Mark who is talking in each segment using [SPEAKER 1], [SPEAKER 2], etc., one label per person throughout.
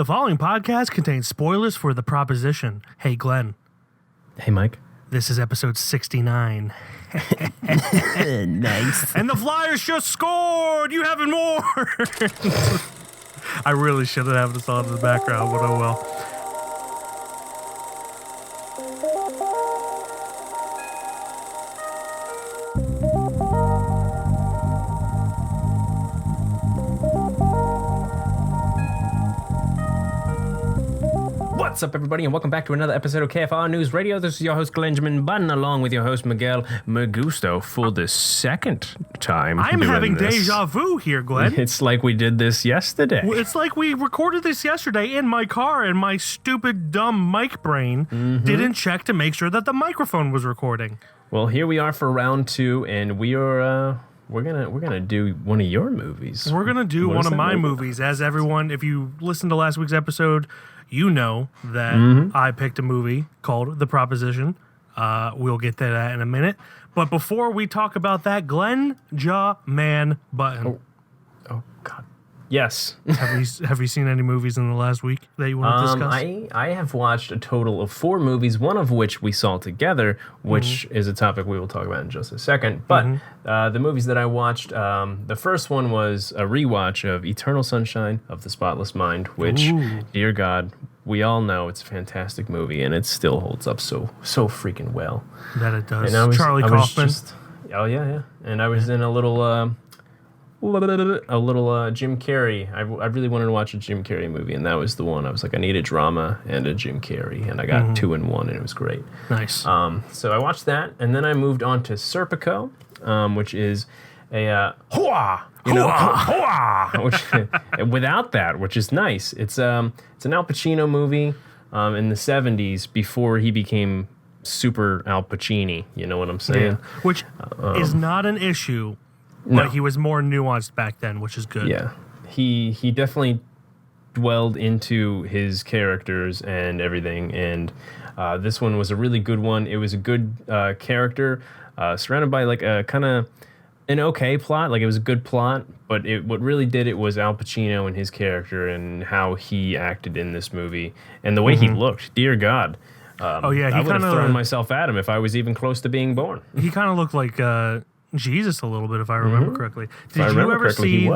[SPEAKER 1] The following podcast contains spoilers for The Proposition. Hey, Glenn.
[SPEAKER 2] Hey, Mike.
[SPEAKER 1] This is episode 69.
[SPEAKER 2] Nice.
[SPEAKER 1] And the Flyers just scored! You having more? I really should have this on in the background, but oh well.
[SPEAKER 2] What's up, everybody, and welcome back to another episode of KFR News Radio. This is your host, Glenjamin Button, along with your host, Miguel Magusto, for the second time.
[SPEAKER 1] I'm having deja vu here, Glenn.
[SPEAKER 2] It's like we did this yesterday.
[SPEAKER 1] It's like we recorded this yesterday in my car, and my stupid, dumb mic brain didn't check to make sure that the microphone was recording.
[SPEAKER 2] Well, here we are for round two, and we are... We're gonna do one of your movies.
[SPEAKER 1] We're gonna do one of my movies. As everyone, if you listened to last week's episode, you know that I picked a movie called The Proposition. We'll get to that in a minute. But before we talk about that, Glenjamin Button.
[SPEAKER 2] Oh God. Yes.
[SPEAKER 1] Have you seen any movies in the last week that you want to discuss?
[SPEAKER 2] I have watched a total of 4 movies, one of which we saw together, which is a topic we will talk about in just a second. But the movies that I watched, the first one was a rewatch of Eternal Sunshine of the Spotless Mind, which, dear God, we all know it's a fantastic movie, and it still holds up so freaking well.
[SPEAKER 1] That it does.
[SPEAKER 2] And
[SPEAKER 1] Charlie Kaufman.
[SPEAKER 2] Yeah. And I was in a little Jim Carrey. I really wanted to watch a Jim Carrey movie, and that was the one. I was like, I need a drama and a Jim Carrey, and I got 2 in 1, and it was great.
[SPEAKER 1] Nice.
[SPEAKER 2] So I watched that, and then I moved on to Serpico, which is a without that, which is nice. It's an Al Pacino movie in the 70s before he became super Al Pacini. You know what I'm saying?
[SPEAKER 1] Yeah. Which is not an issue.
[SPEAKER 2] No.
[SPEAKER 1] But he was more nuanced back then, which is good.
[SPEAKER 2] Yeah. He definitely dwelled into his characters and everything, and this one was a really good one. It was a good character, surrounded by like a kind of an okay plot. Like, it was a good plot, but what really did it was Al Pacino and his character and how he acted in this movie and the way he looked. Dear God. I would have thrown myself at him if I was even close to being born.
[SPEAKER 1] He kind of looked like Jesus a little bit, if I remember correctly. Did you ever see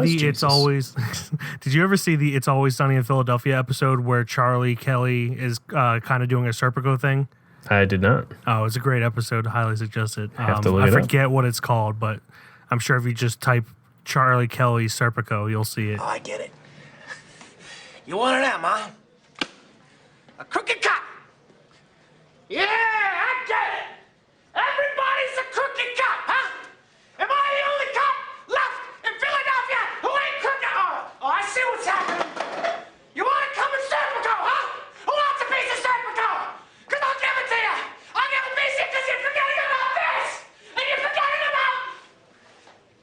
[SPEAKER 1] the It's Always Sunny in Philadelphia episode where Charlie Kelly is kind of doing a Serpico thing?
[SPEAKER 2] I did not.
[SPEAKER 1] Oh, it's a great episode. Highly suggest it.
[SPEAKER 2] Have to look it up.
[SPEAKER 1] I forget what it's called, but I'm sure if you just type Charlie Kelly Serpico, you'll see it.
[SPEAKER 3] Oh, I get it. You want it, huh? A crooked cop. Yeah, I get it. Everybody's a crooked cop, huh? Am I the only cop left in Philadelphia who ain't crooked? Oh, I see what's happening. You want to come and Serpico, huh? Who wants a piece of Serpico? Because I'll give it to you. I'll give a piece to you because you're forgetting about this. And you're forgetting about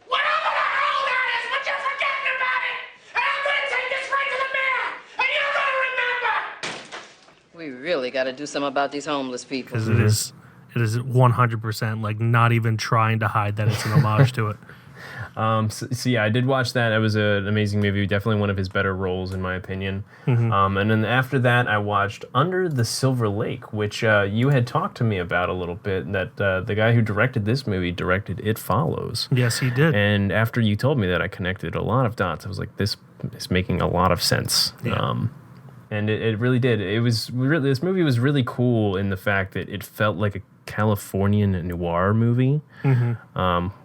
[SPEAKER 3] whatever the hell that is, but you're forgetting about it. And I'm going to take this right to the mayor. And you're going to remember.
[SPEAKER 4] We really got to do something about these homeless people.
[SPEAKER 1] Because it is 100% like not even trying to hide that it's an homage to it.
[SPEAKER 2] So yeah, I did watch that. It was an amazing movie. Definitely one of his better roles, in my opinion. And then after that, I watched Under the Silver Lake, which you had talked to me about a little bit. That the guy who directed this movie directed It Follows.
[SPEAKER 1] Yes, he did.
[SPEAKER 2] And after you told me that, I connected a lot of dots. I was like, this is making a lot of sense.
[SPEAKER 1] Yeah.
[SPEAKER 2] And it really did. This movie was really cool in the fact that it felt like a Californian noir movie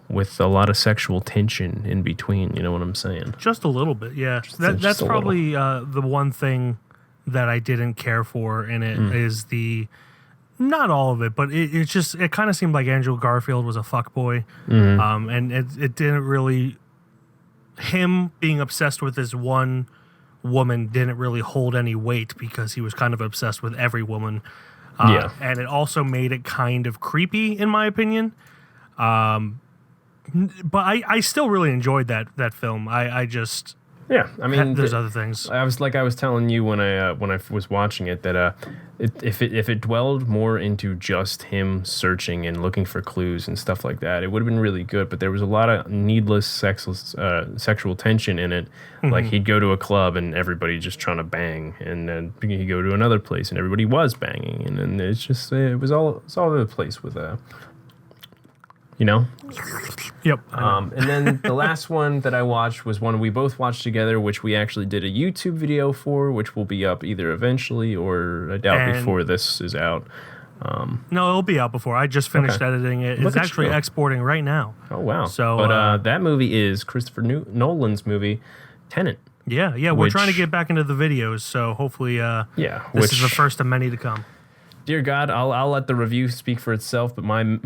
[SPEAKER 2] with a lot of sexual tension in between. You know what I'm saying?
[SPEAKER 1] Just a little bit, yeah. That's probably the one thing that I didn't care for in it is not all of it, but it kind of seemed like Andrew Garfield was a fuckboy. And it didn't really, him being obsessed with this one woman didn't really hold any weight because he was kind of obsessed with every woman. And it also made it kind of creepy, in my opinion. But I still really enjoyed that film. I just
[SPEAKER 2] Yeah, I mean,
[SPEAKER 1] there's other things.
[SPEAKER 2] I was telling you when I was watching it that if it dwelled more into just him searching and looking for clues and stuff like that, it would have been really good. But there was a lot of needless sexual tension in it. Like he'd go to a club and everybody just trying to bang, and then he'd go to another place and everybody was banging, and then it was all over the place with you know.
[SPEAKER 1] Yep.
[SPEAKER 2] And then the last one that I watched was one we both watched together, which we actually did a YouTube video for, which will be up either eventually or I doubt before this is out.
[SPEAKER 1] No, it'll be out before. I just finished editing it. It's actually exporting right now.
[SPEAKER 2] Oh, wow.
[SPEAKER 1] So,
[SPEAKER 2] but that movie is Christopher Nolan's movie, Tenet.
[SPEAKER 1] Yeah. We're trying to get back into the videos, so hopefully this is the first of many to come.
[SPEAKER 2] Dear God, I'll let the review speak for itself, but Mike,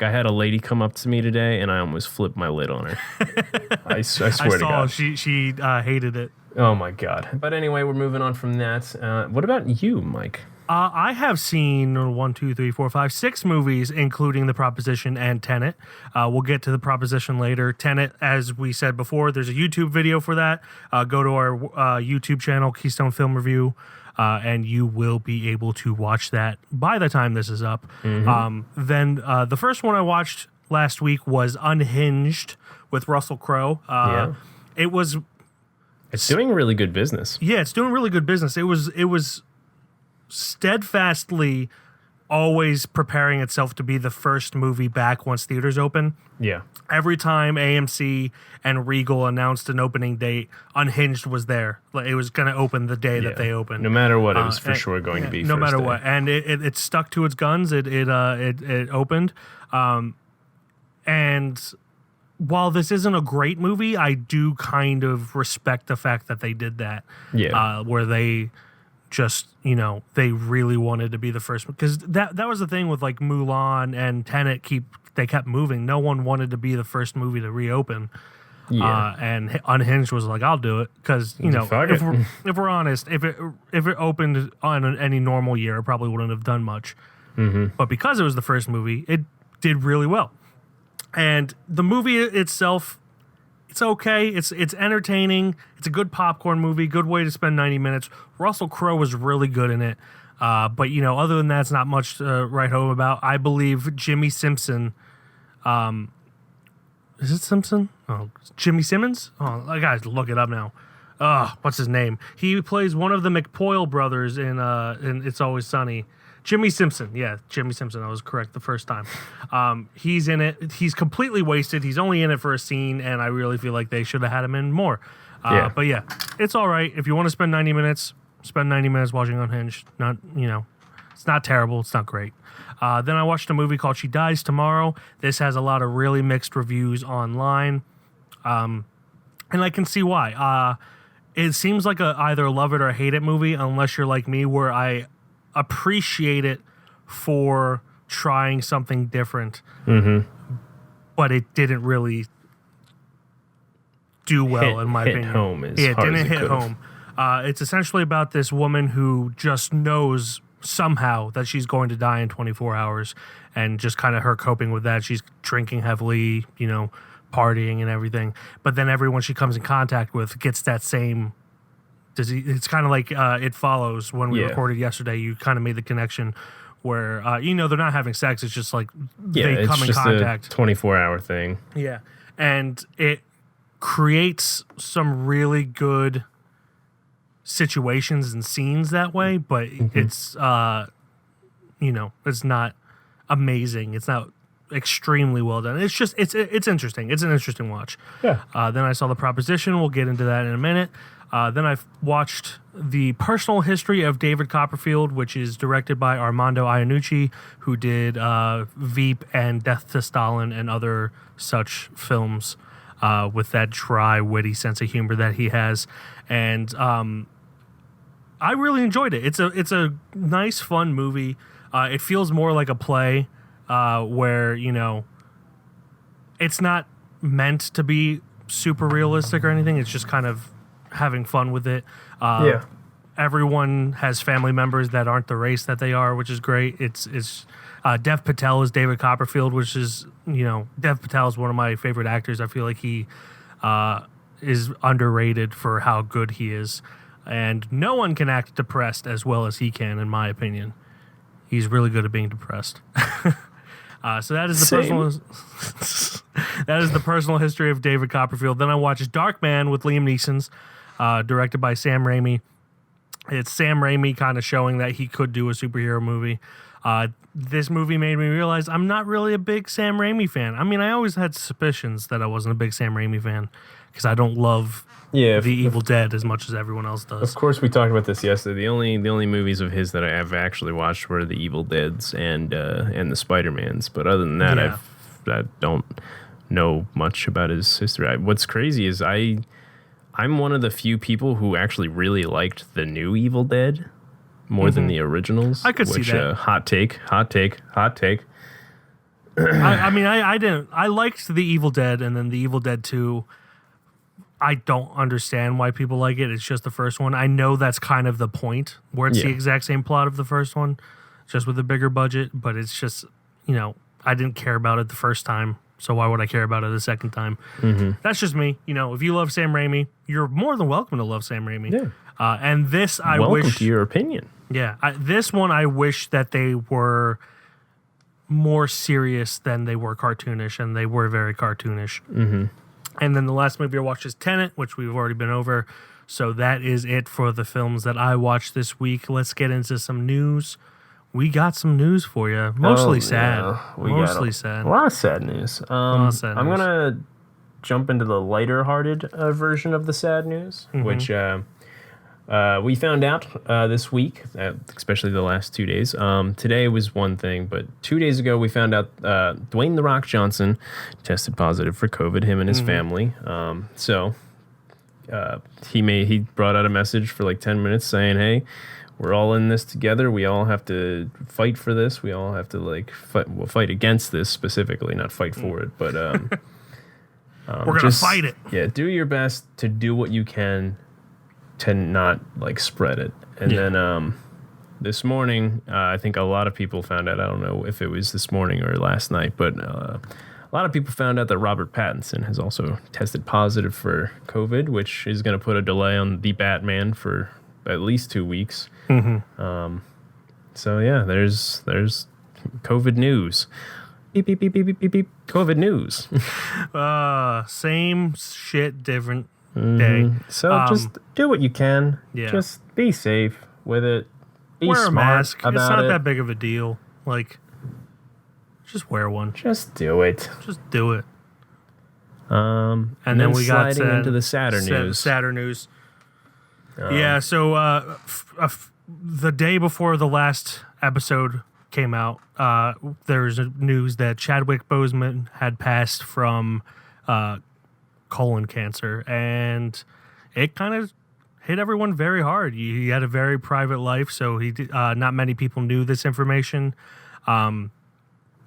[SPEAKER 2] I had a lady come up to me today, and I almost flipped my lid on her. I swear to God.
[SPEAKER 1] She hated it.
[SPEAKER 2] Oh, my God. But anyway, we're moving on from that. What about you, Mike?
[SPEAKER 1] I have seen 6 movies, including The Proposition and Tenet. We'll get to The Proposition later. Tenet, as we said before, there's a YouTube video for that. Go to our YouTube channel, Keystone Film Review. And you will be able to watch that by the time this is up. Then the first one I watched last week was Unhinged with Russell Crowe.
[SPEAKER 2] It's doing really good business.
[SPEAKER 1] Yeah, it's doing really good business. It was steadfastly always preparing itself to be the first movie back once theaters open.
[SPEAKER 2] Yeah.
[SPEAKER 1] Every time AMC and Regal announced an opening date, Unhinged was there. It was going to open the day that they opened.
[SPEAKER 2] No matter what, it was for sure going to be.
[SPEAKER 1] No matter
[SPEAKER 2] day.
[SPEAKER 1] what, and it stuck to its guns. It opened, and while this isn't a great movie, I do kind of respect the fact that they did that.
[SPEAKER 2] Yeah,
[SPEAKER 1] where they just they really wanted to be the first, because that was the thing with like Mulan and Tenet. They kept moving. No one wanted to be the first movie to reopen.
[SPEAKER 2] Yeah.
[SPEAKER 1] And Unhinged was like, I'll do it, because if we're honest, if it opened on any normal year, it probably wouldn't have done much. But because it was the first movie, it did really well. And the movie itself, it's okay. It's entertaining. It's a good popcorn movie. Good way to spend 90 minutes. Russell Crowe was really good in it. But other than that, it's not much to write home about. I believe Jimmy Simpson. Is it Simpson? Oh, Jimmy Simmons? Oh, I gotta look it up now. What's his name? He plays one of the McPoyle brothers in It's Always Sunny. Jimmy Simpson. Yeah, Jimmy Simpson. I was correct the first time. He's in it. He's completely wasted. He's only in it for a scene, and I really feel like they should have had him in more. But yeah, it's all right. If you want to spend 90 minutes, spend 90 minutes watching Unhinged. Not, it's not terrible. It's not great. Then I watched a movie called She Dies Tomorrow. This has a lot of really mixed reviews online. And I can see why. It seems like a either love it or hate it movie, unless you're like me, where I appreciate it for trying something different. But it didn't really do well, in my opinion.
[SPEAKER 2] It didn't
[SPEAKER 1] hit home. It's essentially about this woman who just knows somehow that she's going to die in 24 hours, and just kind of her coping with that. She's drinking heavily, partying and everything. But then everyone she comes in contact with gets that same disease. It's kind of like It Follows. When we recorded yesterday, you kind of made the connection where, they're not having sex. It's just like they come in contact.
[SPEAKER 2] It's a 24-hour thing.
[SPEAKER 1] Yeah. And it creates some really good situations and scenes that way, but it's it's not amazing. It's not extremely well done. It's just it's interesting. It's an interesting watch.
[SPEAKER 2] Yeah.
[SPEAKER 1] Then I saw The Proposition. We'll get into that in a minute. Then I've watched The Personal History of David Copperfield, which is directed by Armando Iannucci, who did Veep and Death to Stalin and other such films with that dry, witty sense of humor that he has. And I really enjoyed it. It's a nice, fun movie. It feels more like a play where, it's not meant to be super realistic or anything. It's just kind of having fun with it. Everyone has family members that aren't the race that they are, which is great. It's Dev Patel is David Copperfield, which is, Dev Patel is one of my favorite actors. I feel like he is underrated for how good he is. And no one can act depressed as well as he can, in my opinion. He's really good at being depressed. So that is the personal that is the personal history of David Copperfield. Then I watched Darkman with Liam Neeson, directed by Sam Raimi. It's Sam Raimi kind of showing that he could do a superhero movie. This movie made me realize I'm not really a big Sam Raimi fan. I mean, I always had suspicions that I wasn't a big Sam Raimi fan because I don't love The Evil Dead as much as everyone else does.
[SPEAKER 2] Of course, we talked about this yesterday. The only movies of his that I have actually watched were The Evil Deads and the Spider-Mans. But other than that, I don't know much about his history. What's crazy is I'm one of the few people who actually really liked the new Evil Dead more than the originals.
[SPEAKER 1] I could see that.
[SPEAKER 2] Hot take.
[SPEAKER 1] I mean, I didn't. I liked The Evil Dead, and then The Evil Dead 2. I don't understand why people like it. It's just the first one. I know that's kind of the point, where it's the exact same plot of the first one, just with a bigger budget. But it's just, I didn't care about it the first time, so why would I care about it the second time? That's just me. If you love Sam Raimi, you're more than welcome to love Sam Raimi.
[SPEAKER 2] Yeah.
[SPEAKER 1] And this, I wish...
[SPEAKER 2] Welcome to your opinion.
[SPEAKER 1] Yeah. This one, I wish that they were more serious than they were cartoonish, and they were very cartoonish. And then the last movie I watched is Tenet, which we've already been over. So that is it for the films that I watched this week. Let's get into some news. We got some news for you. Mostly sad.
[SPEAKER 2] Yeah.
[SPEAKER 1] Sad.
[SPEAKER 2] A lot of sad news. I'm going to jump into the lighter-hearted version of the sad news, which we found out this week, especially the last 2 days. Today was one thing, but 2 days ago we found out Dwayne "The Rock" Johnson tested positive for COVID, him and his family. So he brought out a message for like 10 minutes saying, hey, we're all in this together. We all have to fight for this. We all have to fight against this specifically, not fight for it, but
[SPEAKER 1] we're going to fight it.
[SPEAKER 2] Yeah, do your best to do what you can to not spread it. And then this morning, I think a lot of people found out, I don't know if it was this morning or last night, but a lot of people found out that Robert Pattinson has also tested positive for COVID, which is going to put a delay on The Batman for at least 2 weeks. So yeah, there's COVID news. Beep, beep, beep, beep, beep, beep, beep. COVID news.
[SPEAKER 1] Same shit, different day.
[SPEAKER 2] So just do what you can.
[SPEAKER 1] Yeah.
[SPEAKER 2] Just be safe with it. Be
[SPEAKER 1] wear a
[SPEAKER 2] smart
[SPEAKER 1] mask.
[SPEAKER 2] about
[SPEAKER 1] it's not
[SPEAKER 2] it.
[SPEAKER 1] that big of a deal. Just wear one.
[SPEAKER 2] Just do it.
[SPEAKER 1] Just do it.
[SPEAKER 2] And
[SPEAKER 1] then we got
[SPEAKER 2] into the sadder news.
[SPEAKER 1] Sadder news. So the day before the last episode came out, there's news that Chadwick Boseman had passed from colon cancer, and it kind of hit everyone very hard. He had a very private life, so not many people knew this information. Kevin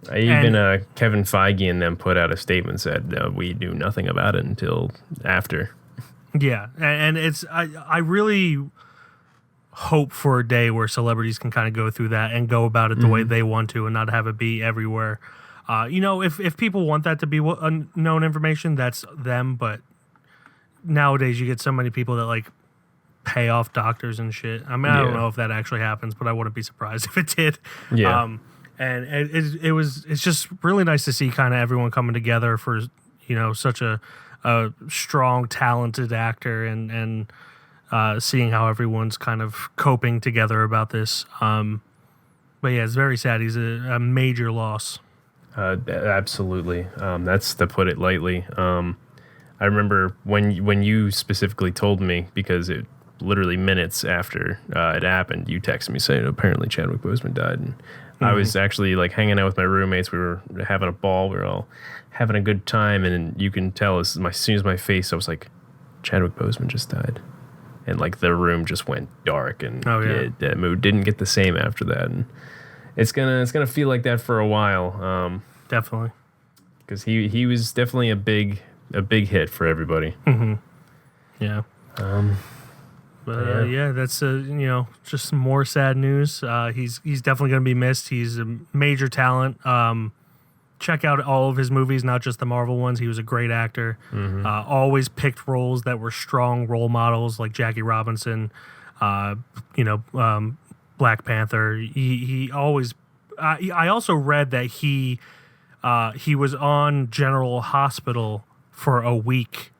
[SPEAKER 2] Feige and them put out a statement said we knew nothing about it until after.
[SPEAKER 1] Yeah, and I really hope for a day where celebrities can kind of go through that and go about it the way they want to and not have it be everywhere. If people want that to be known information, that's them. But nowadays you get so many people that pay off doctors and shit. I mean, I don't know if that actually happens, but I wouldn't be surprised if it did.
[SPEAKER 2] Yeah.
[SPEAKER 1] And it's just really nice to see kind of everyone coming together for, such a strong, talented actor and seeing how everyone's kind of coping together about this. But yeah, it's very sad. He's a major loss.
[SPEAKER 2] Absolutely. That's to put it lightly. I remember when you specifically told me, because it literally minutes after it happened, you texted me saying apparently Chadwick Boseman died, and I was actually hanging out with my roommates. We were having a ball. We were all having a good time, and you can tell as soon as my face, I was like, Chadwick Boseman just died, and the room just went dark, and that mood didn't get the same after that, and it's gonna feel like that for a while.
[SPEAKER 1] Definitely,
[SPEAKER 2] because he was definitely a big hit for everybody.
[SPEAKER 1] Yeah. That's just more sad news. He's definitely going to be missed. He's a major talent. check out all of his movies, not just the Marvel ones. He was a great actor. Always picked roles that were strong role models, like Jackie Robinson, Black Panther. He always. I also read that he was on General Hospital for a week,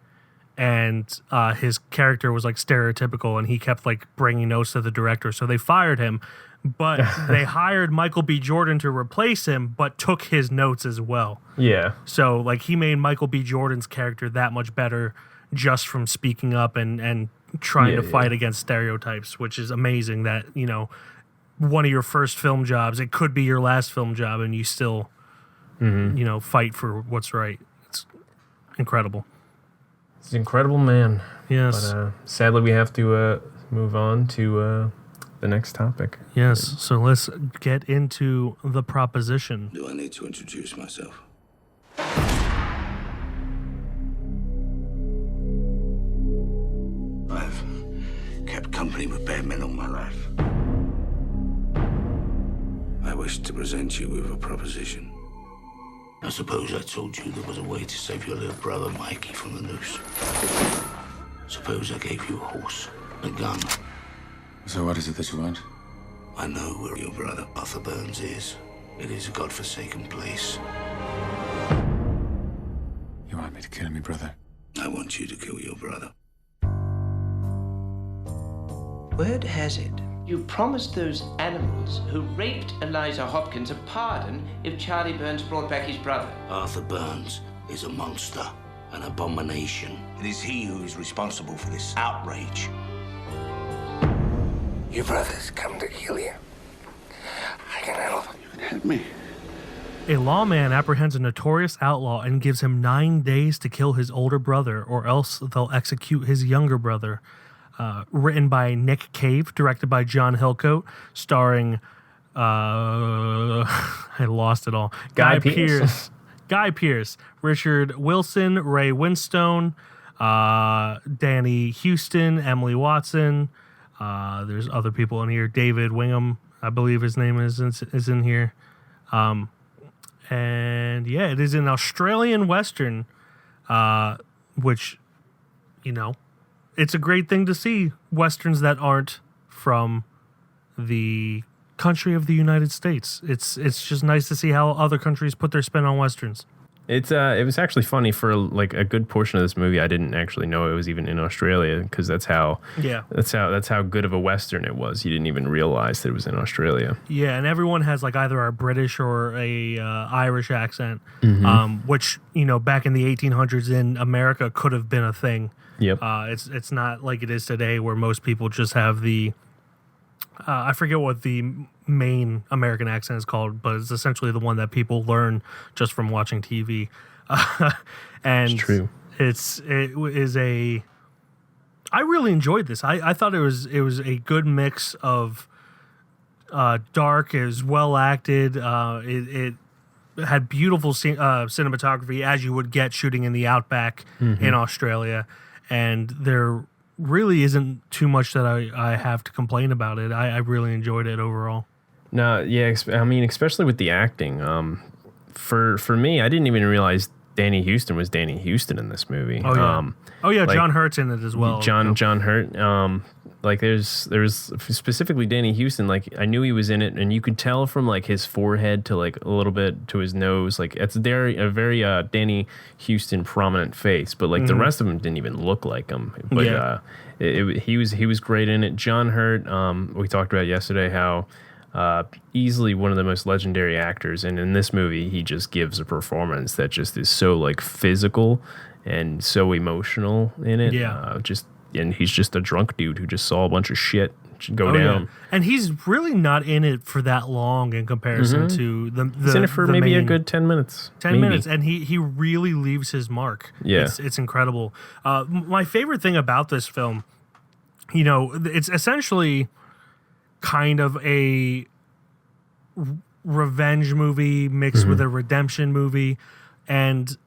[SPEAKER 1] and his character was like stereotypical, and he kept like bringing notes to the director. So they fired him, but they hired Michael B. Jordan to replace him, but took his notes as well.
[SPEAKER 2] Yeah.
[SPEAKER 1] So like he made Michael B. Jordan's character that much better just from speaking up and trying to fight against stereotypes, which is amazing. That one of your first film jobs, it could be your last film job, and you still fight for what's right. It's incredible.
[SPEAKER 2] He's an incredible man.
[SPEAKER 1] Yes.
[SPEAKER 2] But sadly, we have to move on to the next topic.
[SPEAKER 1] Yes. So let's get into the proposition.
[SPEAKER 5] Do I need to introduce myself? I've kept company with bad men all my life. I wish to present you with a proposition. I suppose I told you there was a way to save your little brother Mikey from the noose. Suppose I gave you a horse, a gun.
[SPEAKER 6] So what is it that you want?
[SPEAKER 5] I know where your brother Arthur Burns is. It is a godforsaken place.
[SPEAKER 6] You want me to kill me, brother?
[SPEAKER 5] I want you to kill your brother.
[SPEAKER 7] Word has it, you promised those animals who raped Eliza Hopkins a pardon if Charlie Burns brought back his brother.
[SPEAKER 5] Arthur Burns is a monster, an abomination. It is he who is responsible for this outrage. Your brother's come to kill you. I can help. You can help me.
[SPEAKER 1] A lawman apprehends a notorious outlaw and gives him 9 days to kill his older brother, or else they'll execute his younger brother. Written by Nick Cave, directed by John Hillcoat, starring I lost it all.
[SPEAKER 2] Guy Pearce.
[SPEAKER 1] Guy Pearce, Richard Wilson, Ray Winstone, Danny Houston, Emily Watson. There's other people in here. David Wingham, I believe his name is in here. And yeah, it is an Australian Western, which, it's a great thing to see Westerns that aren't from the country of the United States. It's just nice to see how other countries put their spin on Westerns.
[SPEAKER 2] It was actually funny for like a good portion of this movie. I didn't actually know it was even in Australia, because that's how good of a Western it was. You didn't even realize that it was in Australia.
[SPEAKER 1] Yeah, and everyone has like either a British or a Irish accent, which back in the 1800s in America could have been a thing.
[SPEAKER 2] Yep.
[SPEAKER 1] It's not like it is today, where most people just have the I forget what the main American accent is called, but it's essentially the one that people learn just from watching TV. And
[SPEAKER 2] it's true.
[SPEAKER 1] I really enjoyed this. I thought it was a good mix of dark. It was well acted. It had beautiful cinematography, as you would get shooting in the outback in Australia, and there really isn't too much that I have to complain about it. I really enjoyed it overall.
[SPEAKER 2] No, yeah, I mean, especially with the acting. For me, I didn't even realize Danny Houston was Danny Houston in this movie.
[SPEAKER 1] Oh yeah, John Hurt's in it as well.
[SPEAKER 2] John Hurt. Like there's specifically Danny Houston. Like I knew he was in it, and you could tell from like his forehead to like a little bit to his nose. Like it's a very Danny Houston prominent face, but like the rest of them didn't even look like him. But he was great in it. John Hurt. We talked about yesterday how easily one of the most legendary actors, and in this movie he just gives a performance that just is so like physical and so emotional in it. And he's just a drunk dude who just saw a bunch of shit go down.
[SPEAKER 1] Yeah. And he's really not in it for that long in comparison to the
[SPEAKER 2] he's in it for maybe a good 10 minutes.
[SPEAKER 1] 10 minutes, and he really leaves his mark.
[SPEAKER 2] Yeah.
[SPEAKER 1] It's incredible. My favorite thing about this film, it's essentially kind of a revenge movie mixed with a redemption movie, and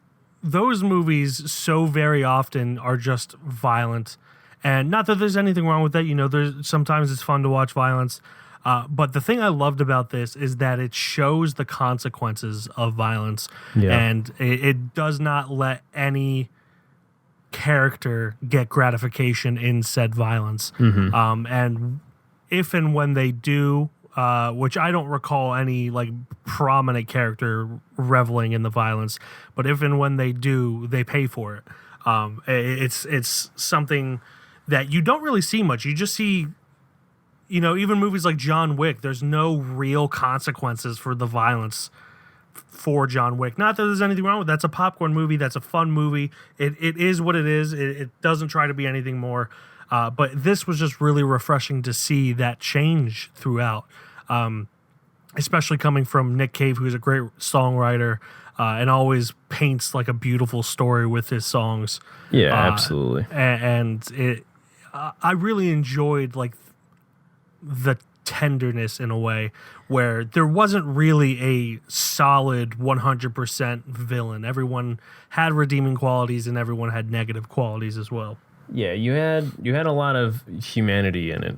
[SPEAKER 1] those movies so very often are just violent. And not that there's anything wrong with that, there's sometimes it's fun to watch violence, But the thing I loved about this is that it shows the consequences of violence, and it does not let any character get gratification in said violence. And if and when they do, which I don't recall any like prominent character reveling in the violence, but if and when they do, they pay for it. It's something that you don't really see much. You just see, you know, even movies like John Wick, there's no real consequences for the violence for John Wick. Not that there's anything wrong with that. That's a popcorn movie. That's a fun movie. It is what it is. It doesn't try to be anything more. But this was just really refreshing to see that change throughout, especially coming from Nick Cave, who's a great songwriter and always paints like a beautiful story with his songs.
[SPEAKER 2] Yeah, absolutely.
[SPEAKER 1] And I really enjoyed like the tenderness in a way where there wasn't really a solid 100% villain. Everyone had redeeming qualities and everyone had negative qualities as well.
[SPEAKER 2] Yeah, you had a lot of humanity in it.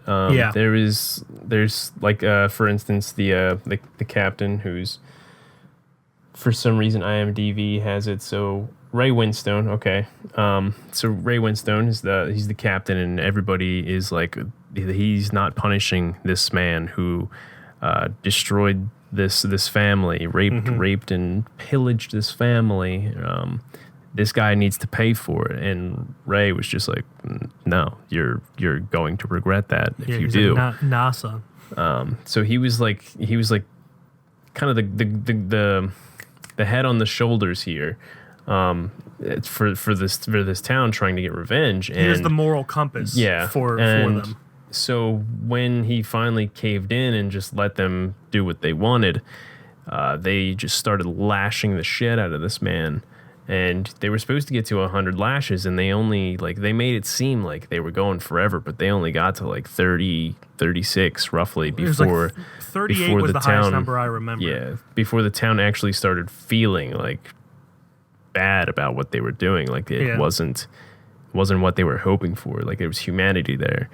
[SPEAKER 2] There's like for instance the captain, who's for some reason IMDb has it so Ray Winstone. Okay, so Ray Winstone is he's the captain, and everybody is like, he's not punishing this man who destroyed this family, raped and pillaged this family. This guy needs to pay for it, and Ray was just like, "No, you're going to regret that if you do."
[SPEAKER 1] Like, nah, son.
[SPEAKER 2] So he was like kind of the head on the shoulders here, for this town trying to get revenge. And
[SPEAKER 1] here's the moral compass. For them.
[SPEAKER 2] So when he finally caved in and just let them do what they wanted, they just started lashing the shit out of this man. And they were supposed to get to 100 lashes, and they only, like, they made it seem like they were going forever, but they only got to like 30, 36 roughly before.
[SPEAKER 1] Like 38
[SPEAKER 2] before
[SPEAKER 1] was
[SPEAKER 2] the
[SPEAKER 1] highest
[SPEAKER 2] town,
[SPEAKER 1] number I remember.
[SPEAKER 2] Yeah, before the town actually started feeling like bad about what they were doing. Like it wasn't what they were hoping for. Like there was humanity there.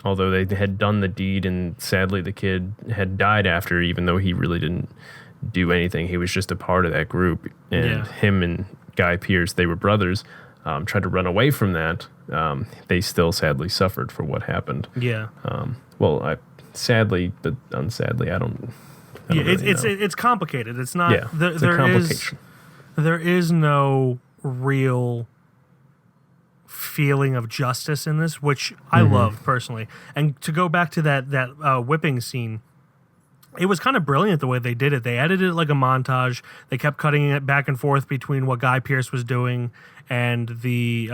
[SPEAKER 2] Although they had done the deed, and sadly the kid had died after, even though he really didn't do anything. He was just a part of that group, and him and Guy Pearce, they were brothers, tried to run away from that. They still sadly suffered for what happened. Sadly, but unsadly, I don't really know.
[SPEAKER 1] It's complicated. It's not.
[SPEAKER 2] Yeah, it's a complication.
[SPEAKER 1] There is no real feeling of justice in this, which I loved personally. And to go back to that whipping scene, it was kind of brilliant the way they did it. They edited it like a montage. They kept cutting it back and forth between what Guy Pearce was doing and the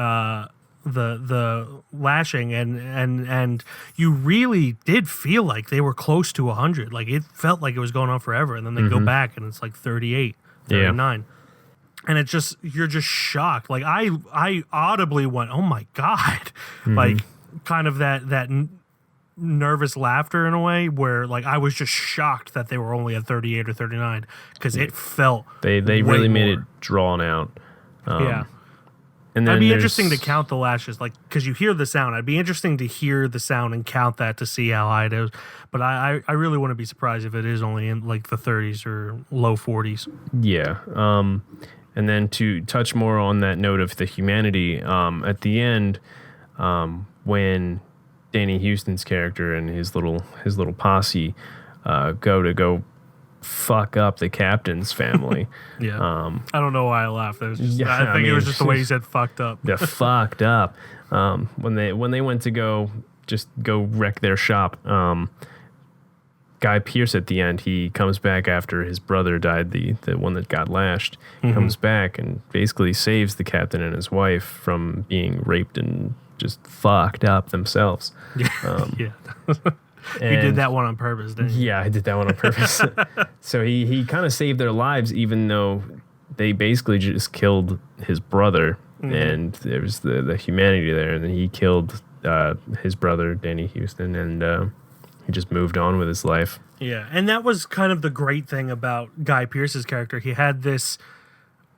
[SPEAKER 1] lashing, and you really did feel like they were close to 100. Like it felt like it was going on forever, and then they go back and it's like 38, 39. And it's just, you're just shocked. Like I audibly went, "Oh my God." Like kind of that nervous laughter in a way where like I was just shocked that they were only at 38 or 39 because it felt
[SPEAKER 2] they really made it drawn out. And then
[SPEAKER 1] it'd be interesting to count the lashes, like, because you hear the sound. It'd be interesting to hear the sound and count that to see how high it is. But I really wouldn't be surprised if it is only in like the 30s or low 40s.
[SPEAKER 2] Yeah. And then to touch more on that note of the humanity, at the end, when Danny Houston's character and his little posse go fuck up the captain's family.
[SPEAKER 1] I don't know why I laughed. It was just, I think it was just the way he said "fucked up."
[SPEAKER 2] They're fucked up. When they went to go wreck their shop, Guy Pearce at the end, he comes back after his brother died, the one that got lashed. Comes back and basically saves the captain and his wife from being raped and just fucked up themselves.
[SPEAKER 1] He did that one on purpose, didn't he?
[SPEAKER 2] Yeah, I did that one on purpose. So he kind of saved their lives, even though they basically just killed his brother, and there was the humanity there, and then he killed his brother, Danny Houston, and he just moved on with his life.
[SPEAKER 1] Yeah, and that was kind of the great thing about Guy Pearce's character. He had this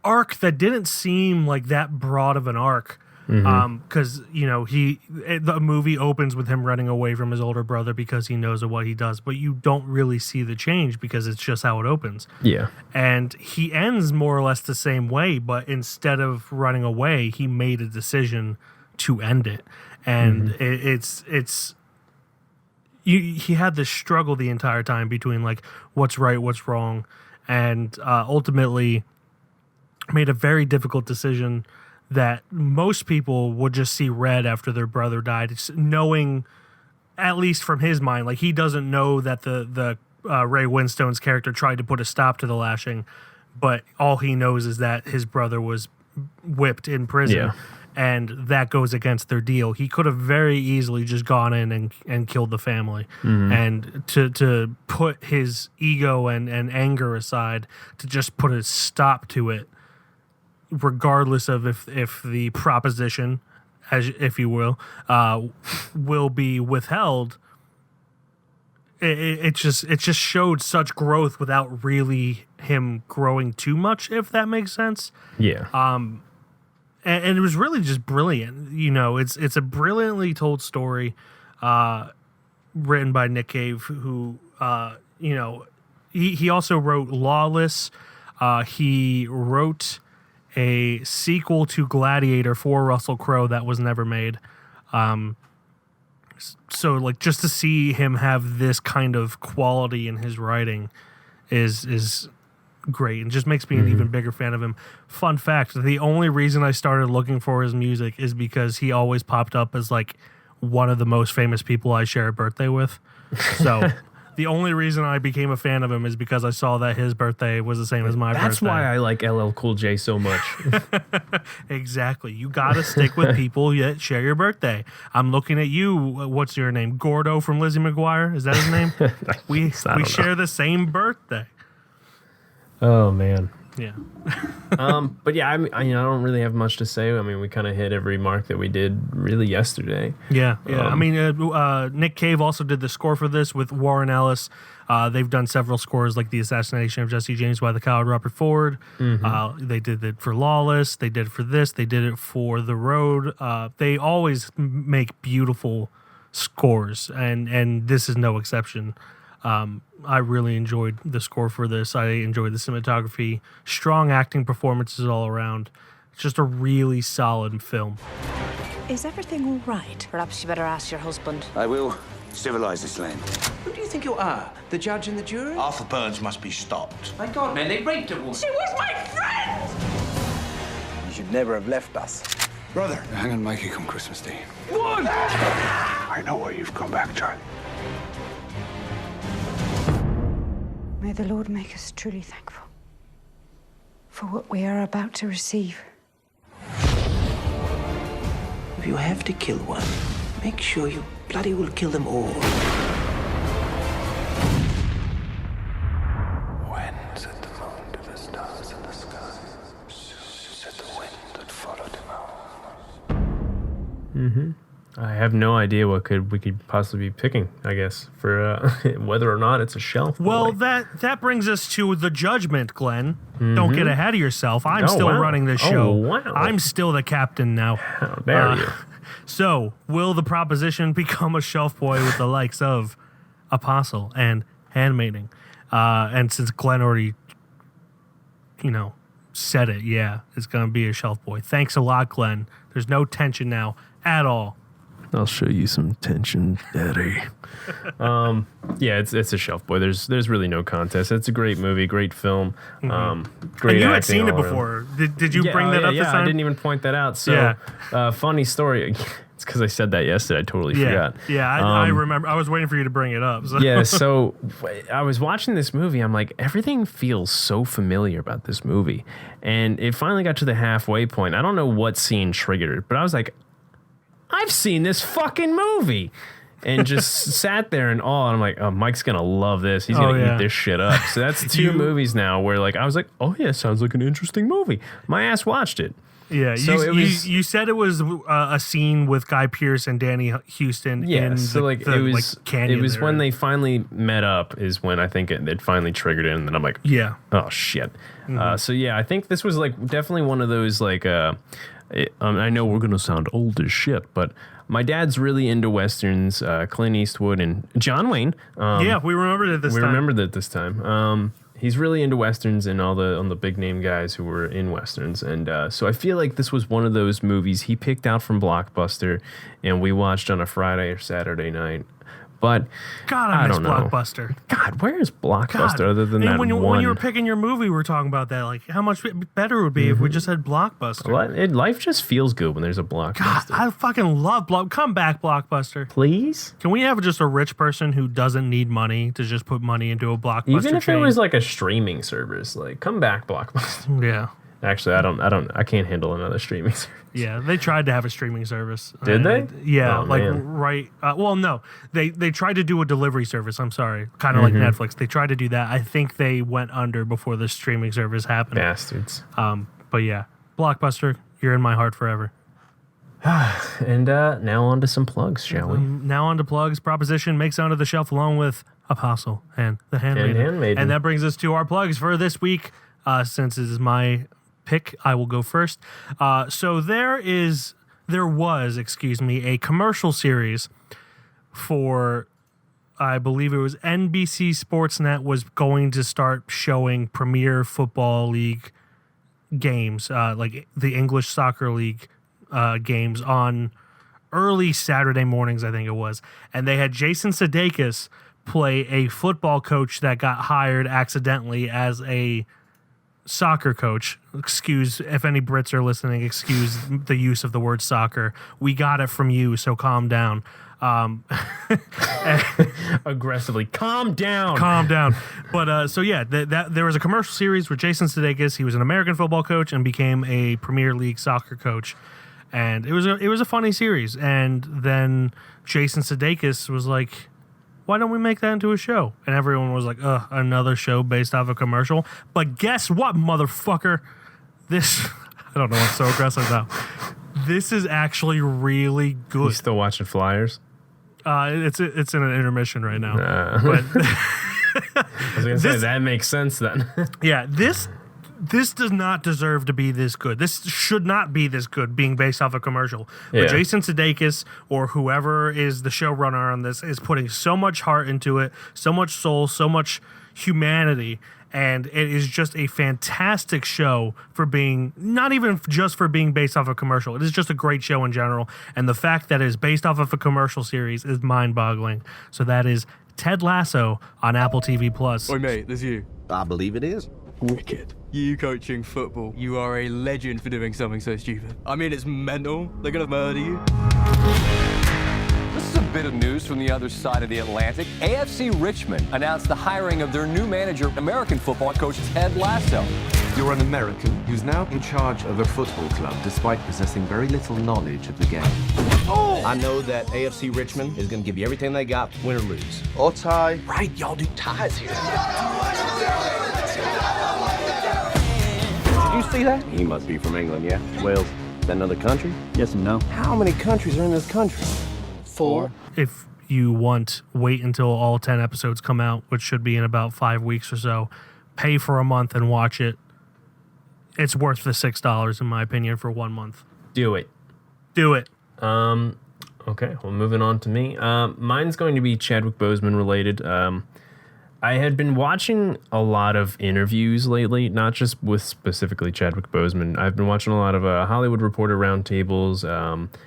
[SPEAKER 1] arc that didn't seem like that broad of an arc, Because the movie opens with him running away from his older brother because he knows of what he does, but you don't really see the change because it's just how it opens.
[SPEAKER 2] Yeah.
[SPEAKER 1] And he ends more or less the same way, but instead of running away, he made a decision to end it. And he had this struggle the entire time between like what's right, what's wrong, and ultimately made a very difficult decision that most people would just see red after their brother died. It's knowing, at least from his mind, like he doesn't know that the Ray Winstone's character tried to put a stop to the lashing, but all he knows is that his brother was whipped in prison.
[SPEAKER 2] Yeah.
[SPEAKER 1] And that goes against their deal. He could have very easily just gone in and killed the family. And to put his ego and anger aside, to just put a stop to it, regardless of if the proposition, if you will be withheld, it just showed such growth without really him growing too much, if that makes sense.
[SPEAKER 2] Yeah.
[SPEAKER 1] And it was really just brilliant. It's a brilliantly told story, written by Nick Cave, who he also wrote Lawless. He wrote a sequel to Gladiator for Russell Crowe that was never made. So like just to see him have this kind of quality in his writing is great and just makes me an even bigger fan of him. Fun fact, the only reason I started looking for his music is because he always popped up as like one of the most famous people I share a birthday with. So the only reason I became a fan of him is because I saw that his birthday was the same as my birthday.
[SPEAKER 2] That's why I like LL Cool J so much.
[SPEAKER 1] Exactly. You got to stick with people that share your birthday. I'm looking at you. What's your name? Gordo from Lizzie McGuire? Is that his name? we share the same birthday.
[SPEAKER 2] Oh, man.
[SPEAKER 1] Yeah.
[SPEAKER 2] But yeah, I don't really have much to say. I mean, we kind of hit every mark that we did really yesterday.
[SPEAKER 1] Yeah. Nick Cave also did the score for this with Warren Ellis. They've done several scores like The Assassination of Jesse James by the Coward Robert Ford. They did it for Lawless. They did it for this. They did it for The Road. They always make beautiful scores, and this is no exception. I really enjoyed the score for this. I enjoyed the cinematography, strong acting performances all around. It's just a really solid film.
[SPEAKER 8] Is everything all right?
[SPEAKER 4] Perhaps you better ask your husband.
[SPEAKER 5] I will civilize this land.
[SPEAKER 7] Who do you think you are? The judge and the jury?
[SPEAKER 3] Arthur Burns must be stopped.
[SPEAKER 7] My God, man, they raped a woman.
[SPEAKER 4] She was my friend!
[SPEAKER 9] You should never have left us.
[SPEAKER 3] Brother.
[SPEAKER 6] Hang on, Mikey, come Christmas Day.
[SPEAKER 3] One!
[SPEAKER 6] I know why you've come back, Charlie.
[SPEAKER 8] May the Lord make us truly thankful for what we are about to receive.
[SPEAKER 7] If you have to kill one, make sure you bloody well kill them all.
[SPEAKER 6] When said the moon to the stars in the sky? Said the wind that followed him out.
[SPEAKER 2] I have no idea what we could possibly be picking, I guess, for whether or not it's a shelf.
[SPEAKER 1] Well, that brings us to the judgment, Glenn. Don't get ahead of yourself. I'm still running this show.
[SPEAKER 2] Wow.
[SPEAKER 1] I'm still the captain now.
[SPEAKER 2] How dare you?
[SPEAKER 1] So, will the proposition become a shelf boy with the likes of Apostle and Handmaiding? And since Glenn already, said it, yeah, it's going to be a shelf boy. Thanks a lot, Glenn. There's no tension now at all.
[SPEAKER 2] I'll show you some tension, Daddy. Yeah, it's a shelf boy. There's really no contest. It's a great movie, great film. Great
[SPEAKER 1] and you had seen it before. Did you bring that up this time?
[SPEAKER 2] I didn't even point that out. So, funny story. It's because I said that yesterday. I totally forgot.
[SPEAKER 1] Yeah, I remember. I was waiting for you to bring it up. So.
[SPEAKER 2] Yeah, so I was watching this movie. I'm like, everything feels so familiar about this movie. And it finally got to the halfway point. I don't know what scene triggered it, but I was like, I've seen this fucking movie. And just sat there in awe. And I'm like, oh, Mike's going to love this. He's going to eat this shit up. So that's two movies now where like I was like, oh yeah, sounds like an interesting movie. My ass watched it.
[SPEAKER 1] Yeah,
[SPEAKER 2] so
[SPEAKER 1] you said it was a scene with Guy Pearce and Danny Houston.
[SPEAKER 2] Yeah,
[SPEAKER 1] in
[SPEAKER 2] so
[SPEAKER 1] the canyon.
[SPEAKER 2] It was
[SPEAKER 1] there.
[SPEAKER 2] when they finally met up is when I think it finally triggered in, and then I'm like, oh shit. So yeah, I think this was like definitely one of those like I know we're gonna sound old as shit, but my dad's really into westerns. Clint Eastwood and John Wayne.
[SPEAKER 1] Yeah, we remembered it this time.
[SPEAKER 2] We remembered it this time. He's really into westerns and all the big name guys who were in westerns, and so I feel like this was one of those movies he picked out from Blockbuster, and we watched on a Friday or Saturday night. But
[SPEAKER 1] God, I miss
[SPEAKER 2] don't know.
[SPEAKER 1] Blockbuster.
[SPEAKER 2] God, where is Blockbuster
[SPEAKER 1] God.
[SPEAKER 2] other than
[SPEAKER 1] And
[SPEAKER 2] that
[SPEAKER 1] when you,
[SPEAKER 2] one?
[SPEAKER 1] when you were picking your movie, we were talking about that, like how much better it would be if we just had Blockbuster.
[SPEAKER 2] Life just feels good when there's a Blockbuster.
[SPEAKER 1] God, I fucking love Come back, Blockbuster.
[SPEAKER 2] Please?
[SPEAKER 1] Can we have just a rich person who doesn't need money to just put money into a Blockbuster
[SPEAKER 2] Even if
[SPEAKER 1] chain?
[SPEAKER 2] it was like a streaming service, like come back, Blockbuster.
[SPEAKER 1] Yeah.
[SPEAKER 2] Actually, I can't handle another streaming service.
[SPEAKER 1] Yeah, they tried to have a streaming service.
[SPEAKER 2] Did they?
[SPEAKER 1] Yeah,
[SPEAKER 2] Oh,
[SPEAKER 1] like
[SPEAKER 2] man.
[SPEAKER 1] right. Well, no, they tried to do a delivery service. I'm sorry, kind of like Netflix. They tried to do that. I think they went under before the streaming service happened.
[SPEAKER 2] Bastards.
[SPEAKER 1] But yeah, Blockbuster, you're in my heart forever.
[SPEAKER 2] And now on to some plugs, shall we?
[SPEAKER 1] Now on to plugs. Proposition makes Onto the Shelf along with Apostle and The Handmaiden. And that brings us to our plugs for this week. Since it is my pick, I will go first. So there was a commercial series for, I believe it was NBC Sportsnet was going to start showing Premier Football League games, like the English Soccer League games on early Saturday mornings, I think it was. And they had Jason Sudeikis play a football coach that got hired accidentally as a soccer coach. Excuse if any Brits are listening, excuse the use of the word soccer. We got it from you, so calm down.
[SPEAKER 2] Aggressively, calm down.
[SPEAKER 1] But so yeah, that there was a commercial series with Jason Sudeikis. He was an American football coach and became a Premier League soccer coach, and it was a funny series. And then Jason Sudeikis was like, why don't we make that into a show? And everyone was like, another show based off a commercial. But guess what, motherfucker? This, I don't know what's so aggressive now. This is actually really good.
[SPEAKER 2] You still watching Flyers?
[SPEAKER 1] It's in an intermission right now. But
[SPEAKER 2] I was going to say, that makes sense then.
[SPEAKER 1] yeah, this does not deserve to be this good. This should not be this good being based off a commercial. But Jason Sudeikis or whoever is the showrunner on this is putting so much heart into it, so much soul, so much humanity. And it is just a fantastic show for being, not even just for being based off a commercial. It is just a great show in general. And the fact that it is based off of a commercial series is mind-boggling. So that is Ted Lasso on Apple TV+.
[SPEAKER 10] Oi, mate, there's you.
[SPEAKER 9] I believe it is.
[SPEAKER 10] Wicked. You coaching football. You are a legend for doing something so stupid. I mean, it's mental. They're gonna murder you.
[SPEAKER 11] This is a bit of news from the other side of the Atlantic. AFC Richmond announced the hiring of their new manager, American football coach Ted Lasso.
[SPEAKER 12] You're an American who's now in charge of a football club, despite possessing very little knowledge of the game.
[SPEAKER 9] Oh! I know that AFC Richmond is going to give you everything they got, win or lose. Or tie. Right, y'all do ties here. Did you see that? He must be from England, yeah? Wales. Is that another country?
[SPEAKER 13] Yes and no.
[SPEAKER 9] How many countries are in this country? 4.
[SPEAKER 1] If you want, wait until all 10 episodes come out, which should be in about 5 weeks or so. Pay for a month and watch it. It's worth the $6, in my opinion, for 1 month.
[SPEAKER 2] Do it. Okay, well, moving on to me. Mine's going to be Chadwick Boseman related. I had been watching a lot of interviews lately, not just with specifically Chadwick Boseman. I've been watching a lot of Hollywood Reporter roundtables,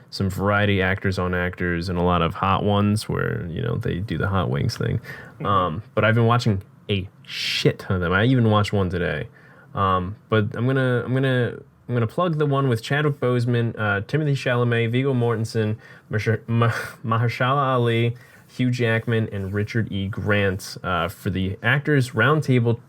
[SPEAKER 2] some variety actors on actors, and a lot of hot ones where, you know, they do the hot wings thing. But I've been watching a shit ton of them. I even watched one today. But I'm gonna plug the one with Chadwick Boseman, Timothy Chalamet, Viggo Mortensen, Mahershala Ali, Hugh Jackman, and Richard E. Grant for the Actors Roundtable.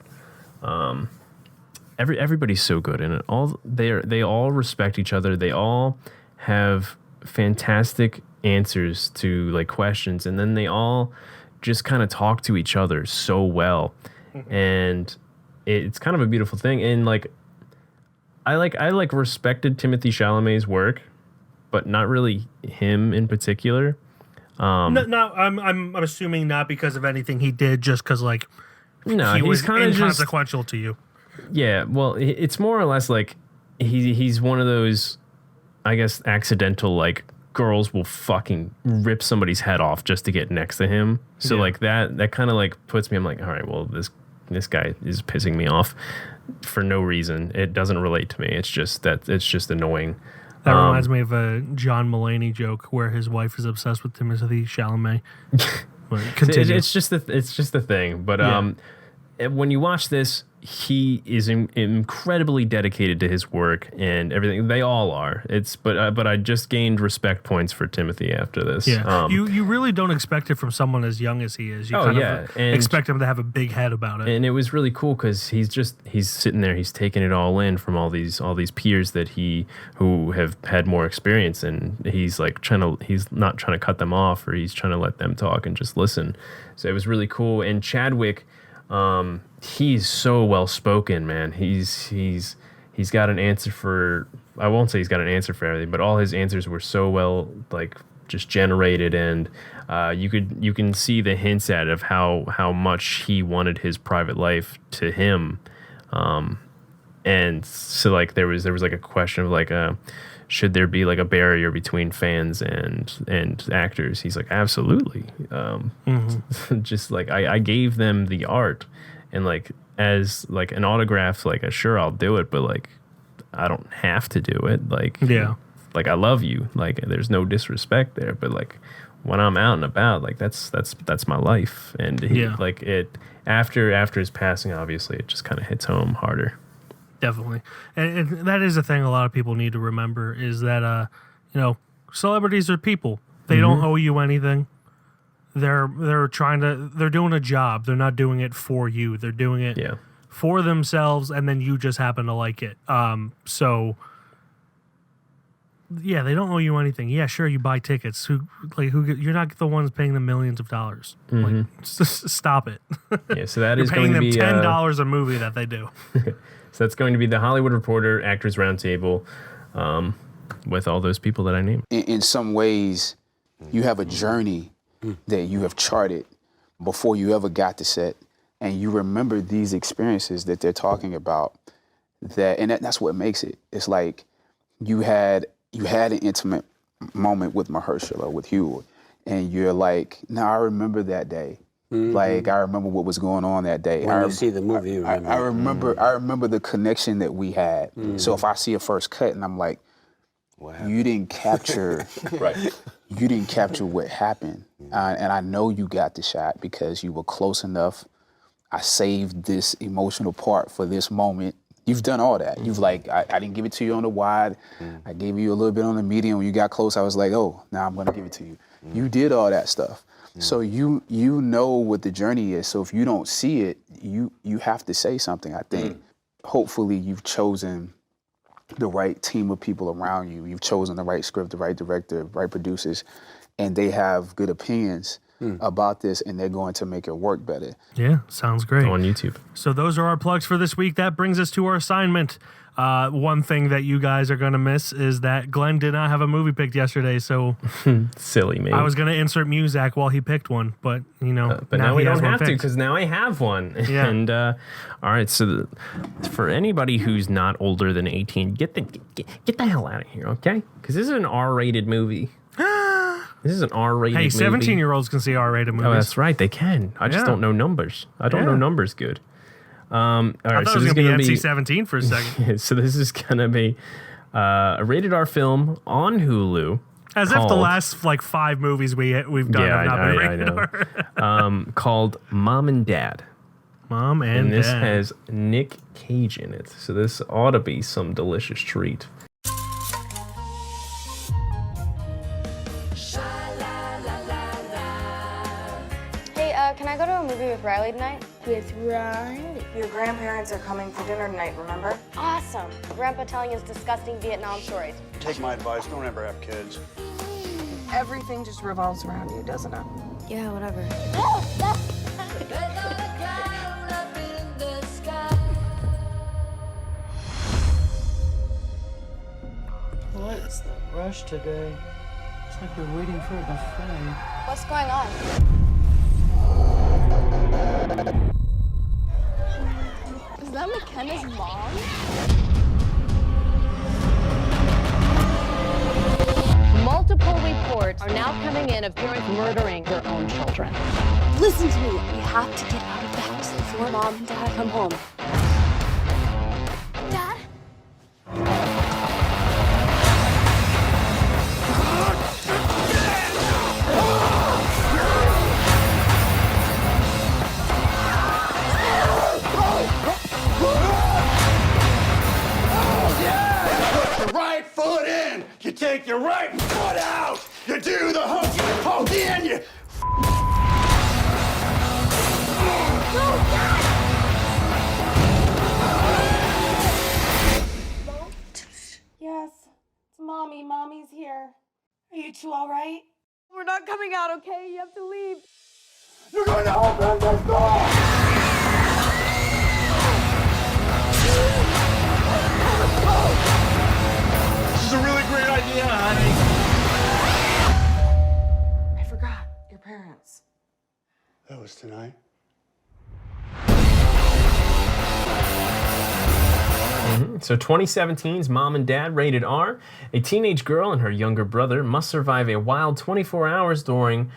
[SPEAKER 2] Everybody's so good in it. They all respect each other. They all have fantastic answers to like questions, and then they all just kind of talk to each other so well, and it's kind of a beautiful thing. And like I respected Timothy Chalamet's work, but not really him in particular.
[SPEAKER 1] I'm assuming not because of anything he did, just because like he was inconsequential to you.
[SPEAKER 2] Yeah, well, it's more or less like he's one of those I guess, accidental, like, girls will fucking rip somebody's head off just to get next to him. So like that kind of like puts me, I'm like, all right, well, this guy is pissing me off for no reason. It doesn't relate to me. It's just annoying.
[SPEAKER 1] That reminds me of a John Mulaney joke where his wife is obsessed with Timothée Chalamet.
[SPEAKER 2] It's just the thing. But when you watch this, he is incredibly dedicated to his work and everything. They all are. But I just gained respect points for Timothy after this.
[SPEAKER 1] Yeah, you really don't expect it from someone as young as he is. You kind of expect him to have a big head about it.
[SPEAKER 2] And it was really cool because he's sitting there, he's taking it all in from all these peers that who have had more experience, and he's like he's not trying to cut them off, or he's trying to let them talk and just listen. So it was really cool. And Chadwick, he's so well spoken, man. He's got an answer for, I won't say he's got an answer for everything, but all his answers were so well, like, just generated, and you can see the hints at it of how much he wanted his private life to him. And so like there was like a question of like should there be like a barrier between fans and actors? He's like, absolutely. Just like I gave them the art, and like as like an autograph, like sure, I'll do it, but like I don't have to do it. Like like I love you. Like there's no disrespect there, but like when I'm out and about, like that's my life. And he, like it after his passing, obviously it just kind of hits home harder.
[SPEAKER 1] Definitely. And that is a thing a lot of people need to remember, is that, celebrities are people. They don't owe you anything. They're doing a job. They're not doing it for you. They're doing it for themselves, and then you just happen to like it. So, yeah, they don't owe you anything. Yeah, sure, you buy tickets. You're not the ones paying them millions of dollars. Like, just stop it.
[SPEAKER 2] Yeah, so that is going to be
[SPEAKER 1] paying them $10 a movie that they do.
[SPEAKER 2] So that's going to be the Hollywood Reporter Actors Roundtable with all those people that I named.
[SPEAKER 13] In some ways, you have a journey that you have charted before you ever got to set, and you remember these experiences that they're talking about. That's what makes it. It's like you had an intimate moment with Mahershala, with Hugh, and you're like, no, I remember that day. Like, I remember what was going on that day.
[SPEAKER 14] When you see the movie, you remember.
[SPEAKER 13] I remember the connection that we had. So if I see a first cut and I'm like, you didn't capture, you didn't capture what happened. And I know you got the shot because you were close enough. I saved this emotional part for this moment. You've done all that. You've like, I didn't give it to you on the wide. I gave you a little bit on the medium. When you got close, I was like, oh, now I'm gonna give it to you. You did all that stuff. So you know what the journey is. So if you don't see it, you have to say something, I think. Hopefully you've chosen the right team of people around you. You've chosen the right script, the right director, right producers, and they have good opinions about this, and they're going to make it work better.
[SPEAKER 1] Yeah, sounds great.
[SPEAKER 2] On YouTube.
[SPEAKER 1] So those are our plugs for this week. That brings us to our assignment. One thing that you guys are going to miss is that Glenn did not have a movie picked yesterday, so
[SPEAKER 2] silly me.
[SPEAKER 1] I was going to insert Muzak while he picked one, but
[SPEAKER 2] but now we don't have to, because now I have one.
[SPEAKER 1] Yeah.
[SPEAKER 2] And all right, so for anybody who's not older than 18, get the hell out of here, okay? Because this is an R-rated movie. This is an R-rated movie.
[SPEAKER 1] Hey, 17-year-olds can see R-rated movies.
[SPEAKER 2] Oh, that's right, they can. I just don't know numbers. I don't know numbers good. All right,
[SPEAKER 1] I thought it was going to be NC-17 for a second.
[SPEAKER 2] So this is going to be a rated R film on Hulu.
[SPEAKER 1] As if the last 5 movies we've done have not been rated R.
[SPEAKER 2] Called Mom and Dad.
[SPEAKER 1] Mom and Dad.
[SPEAKER 2] And this has Nick Cage in it. So this ought to be some delicious treat.
[SPEAKER 15] Can I go to a movie with Riley tonight?
[SPEAKER 16] With Riley? Your grandparents are coming for dinner tonight, remember?
[SPEAKER 15] Awesome. Grandpa telling his disgusting Vietnam stories.
[SPEAKER 17] Take my advice, don't ever have kids.
[SPEAKER 16] Everything just revolves around you, doesn't it?
[SPEAKER 15] Yeah, whatever.
[SPEAKER 18] What's the rush today? It's like we're waiting for a buffet.
[SPEAKER 15] What's going on? Is that McKenna's mom?
[SPEAKER 19] Multiple reports are now coming in of parents murdering their own children.
[SPEAKER 20] Listen to me. We have to get out of the house before Mom and Dad come home. Dad?
[SPEAKER 17] Your right foot in, you take your right foot out, you do the hook in, you.
[SPEAKER 16] Yes, it's Mommy. Mommy's here. Are you two all right? We're not coming out, okay? You have to leave.
[SPEAKER 17] You're going to open this door! This is a really great idea, honey.
[SPEAKER 16] I forgot your parents.
[SPEAKER 17] That was tonight.
[SPEAKER 2] So 2017's Mom and Dad, rated R. A teenage girl and her younger brother must survive a wild 24 hours during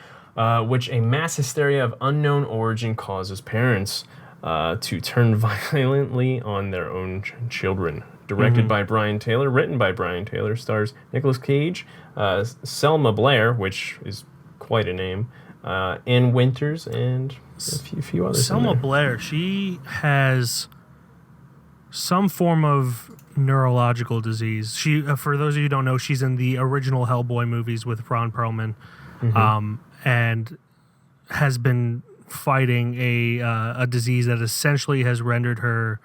[SPEAKER 2] which a mass hysteria of unknown origin causes parents to turn violently on their own children. Directed by Brian Taylor, written by Brian Taylor, stars Nicolas Cage, Selma Blair, which is quite a name, Ann Winters, and a few others.
[SPEAKER 1] Selma Blair, she has some form of neurological disease. She, for those of you who don't know, she's in the original Hellboy movies with Ron Perlman, and has been fighting a disease that essentially has rendered her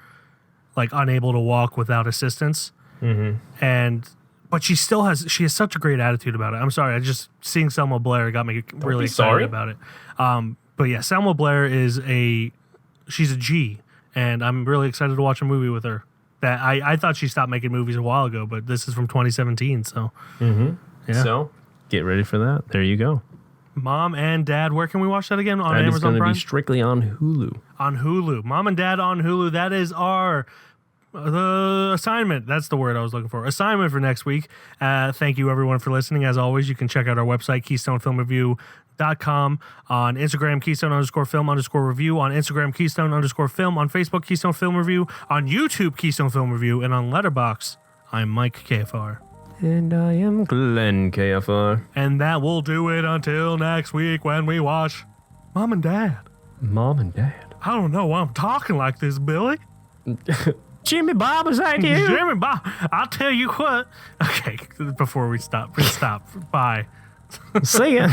[SPEAKER 1] like unable to walk without assistance. But she has such a great attitude about it. I'm sorry, seeing Selma Blair got me really excited about it. But yeah, Selma Blair she's a G. And I'm really excited to watch a movie with her. That I thought she stopped making movies a while ago, but this is from 2017, so. Yeah.
[SPEAKER 2] So, get ready for that. There you go.
[SPEAKER 1] Mom and Dad, where can we watch that again? On
[SPEAKER 2] That is
[SPEAKER 1] Amazon
[SPEAKER 2] going to
[SPEAKER 1] Prime?
[SPEAKER 2] be strictly on Hulu.
[SPEAKER 1] On Hulu. Mom and Dad on Hulu. That is the assignment. That's the word I was looking for. Assignment for next week. Thank you, everyone, for listening. As always, you can check out our website, KeystoneFilmReview.com, on Instagram, Keystone_Film_Review, on Instagram, Keystone_Film, on Facebook, Keystone Film Review, on YouTube, Keystone Film Review, and on Letterboxd, I'm Mike KFR.
[SPEAKER 2] And I am Glenn KFR.
[SPEAKER 1] And that will do it until next week when we watch Mom and Dad.
[SPEAKER 2] Mom and Dad.
[SPEAKER 1] I don't know why I'm talking like this, Billy.
[SPEAKER 2] Jimmy Bob, is that you?
[SPEAKER 1] Jimmy Bob. I'll tell you what. Okay, before we stop, please stop. Bye.
[SPEAKER 2] See ya.